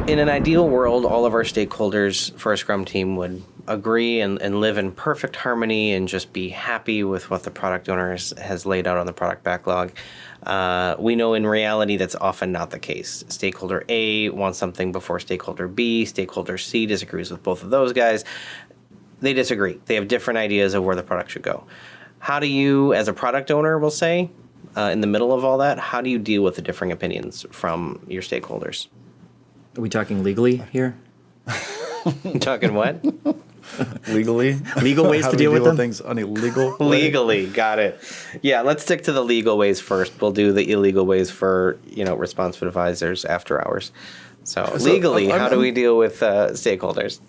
in an ideal world, all of our stakeholders for a Scrum team would agree and live in perfect harmony and just be happy with what the product owner has laid out on the product backlog. We know in reality that's often not the case. Stakeholder A wants something before stakeholder B. Stakeholder C disagrees with both of those guys. They disagree. They have different ideas of where the product should go. How do you, as a product owner, we'll say, in the middle of all that, how do you deal with the differing opinions from your stakeholders? Are we talking legally here? Talking what? Legally? Legal ways How to do we deal with them? things on a legal way? Legally, got it. Yeah, let's stick to the legal ways first. We'll do the illegal ways for, responsive advisors after hours. So legally, how do we deal with stakeholders?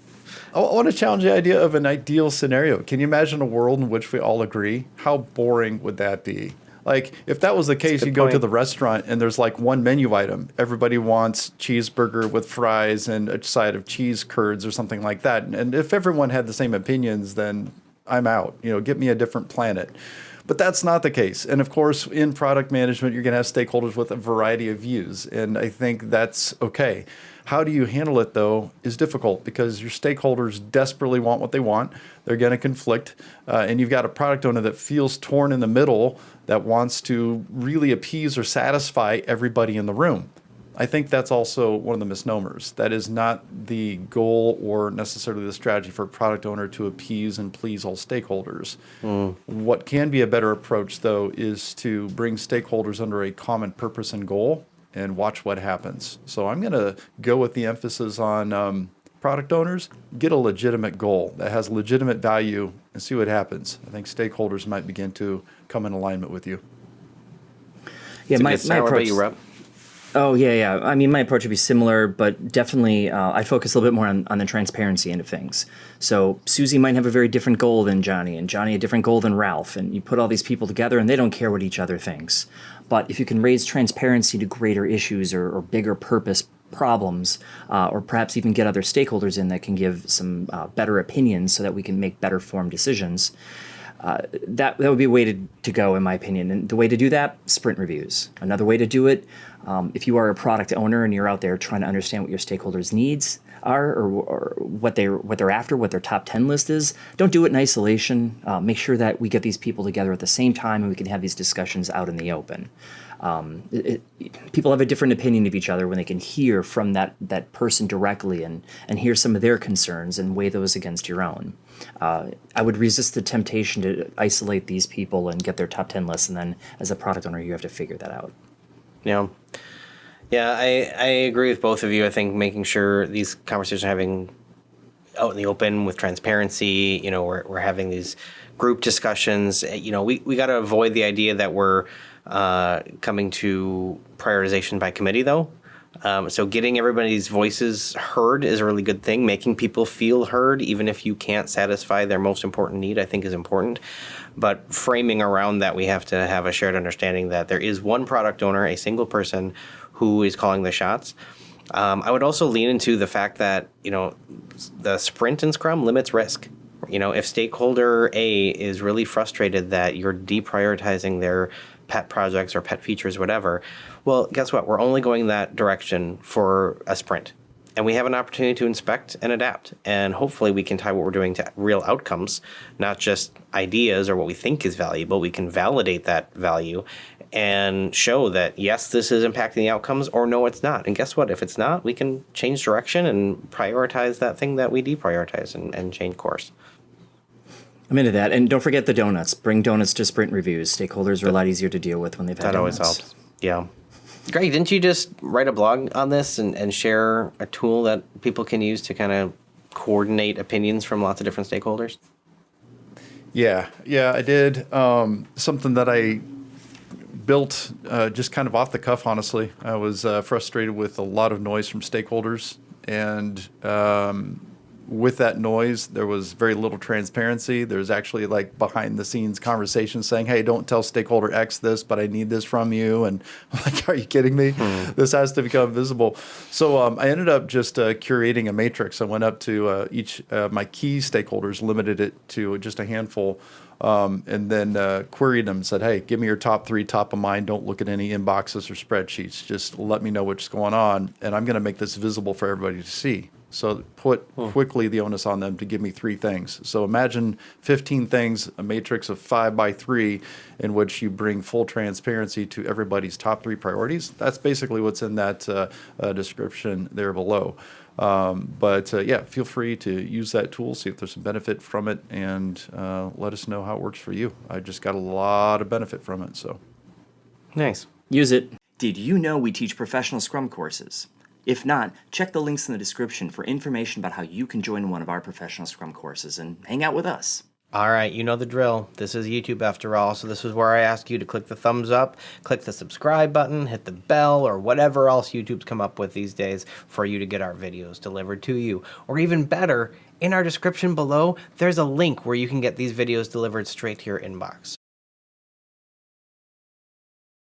I want to challenge the idea of an ideal scenario. Can you imagine a world in which we all agree? How boring would that be? Like, if that was the case, you go to the restaurant and there's like one menu item. Everybody wants cheeseburger with fries and a side of cheese curds or something like that. And if everyone had the same opinions, then I'm out. Get me a different planet. But that's not the case. And of course, in product management, you're going to have stakeholders with a variety of views. And I think that's okay. How do you handle it, though, is difficult because your stakeholders desperately want what they want. They're going to conflict. And you've got a product owner that feels torn in the middle that wants to really appease or satisfy everybody in the room. I think that's also one of the misnomers. That is not the goal or necessarily the strategy for a product owner to appease and please all stakeholders. What can be a better approach, though, is to bring stakeholders under a common purpose and goal and watch what happens. So I'm going to go with the emphasis on product owners. Get a legitimate goal that has legitimate value and see what happens. I think stakeholders might begin to come in alignment with you. Yeah, my approach. You, Rob? Oh, yeah. I mean, my approach would be similar, but definitely I'd focus a little bit more on the transparency end of things. So Susie might have a very different goal than Johnny, and Johnny a different goal than Ralph, and you put all these people together and they don't care what each other thinks. But if you can raise transparency to greater issues or bigger purpose problems, or perhaps even get other stakeholders in that can give some better opinions so that we can make better formed decisions, that would be a way to go, in my opinion. And the way to do that, sprint reviews. Another way to do it, if you are a product owner and you're out there trying to understand what your stakeholders' needs are or what they're after, what their top 10 list is, don't do it in isolation. Make sure that we get these people together at the same time and we can have these discussions out in the open. People have a different opinion of each other when they can hear from that person directly and hear some of their concerns and weigh those against your own. I would resist the temptation to isolate these people and get their top 10 lists, and then as a product owner, you have to figure that out. Yeah, I agree with both of you. I think making sure these conversations are having out in the open with transparency, we're having these group discussions. We got to avoid the idea that we're coming to prioritization by committee, though. So getting everybody's voices heard is a really good thing. Making people feel heard, even if you can't satisfy their most important need, I think is important. But framing around that, we have to have a shared understanding that there is one product owner, a single person, who is calling the shots. I would also lean into the fact that, the sprint in Scrum limits risk. If stakeholder A is really frustrated that you're deprioritizing their pet projects or pet features, whatever, well, guess what? We're only going that direction for a sprint. And we have an opportunity to inspect and adapt. And hopefully we can tie what we're doing to real outcomes, not just ideas or what we think is valuable. We can validate that value and show that, yes, this is impacting the outcomes, or no, it's not. And guess what? If it's not, we can change direction and prioritize that thing that we deprioritize and change course. I'm into that. And don't forget the donuts. Bring donuts to sprint reviews. Stakeholders are a lot easier to deal with when they've had donuts. That always helps. Yeah. Greg, didn't you just write a blog on this and share a tool that people can use to kind of coordinate opinions from lots of different stakeholders? Yeah, I did. Something that I built just kind of off the cuff, honestly. I was frustrated with a lot of noise from stakeholders and with that noise, there was very little transparency. There's actually like behind the scenes conversations saying, hey, don't tell stakeholder X this, but I need this from you. And I'm like, are you kidding me? This has to become visible. So I ended up just curating a matrix. I went up to each my key stakeholders, limited it to just a handful, and then queried them, said, hey, give me your top 3, top of mind. Don't look at any inboxes or spreadsheets. Just let me know what's going on. And I'm going to make this visible for everybody to see. So put quickly the onus on them to give me 3 things. So imagine 15 things, a matrix of 5 by 3, in which you bring full transparency to everybody's top 3 priorities. That's basically what's in that description there below. But yeah, feel free to use that tool, see if there's some benefit from it, and let us know how it works for you. I just got a lot of benefit from it. So Nice. Use it. Did you know we teach professional Scrum courses? If not, check the links in the description for information about how you can join one of our professional Scrum courses and hang out with us. All right, you know the drill. This is YouTube after all, so this is where I ask you to click the thumbs up, click the subscribe button, hit the bell, or whatever else YouTube's come up with these days for you to get our videos delivered to you. Or even better, in our description below, there's a link where you can get these videos delivered straight to your inbox.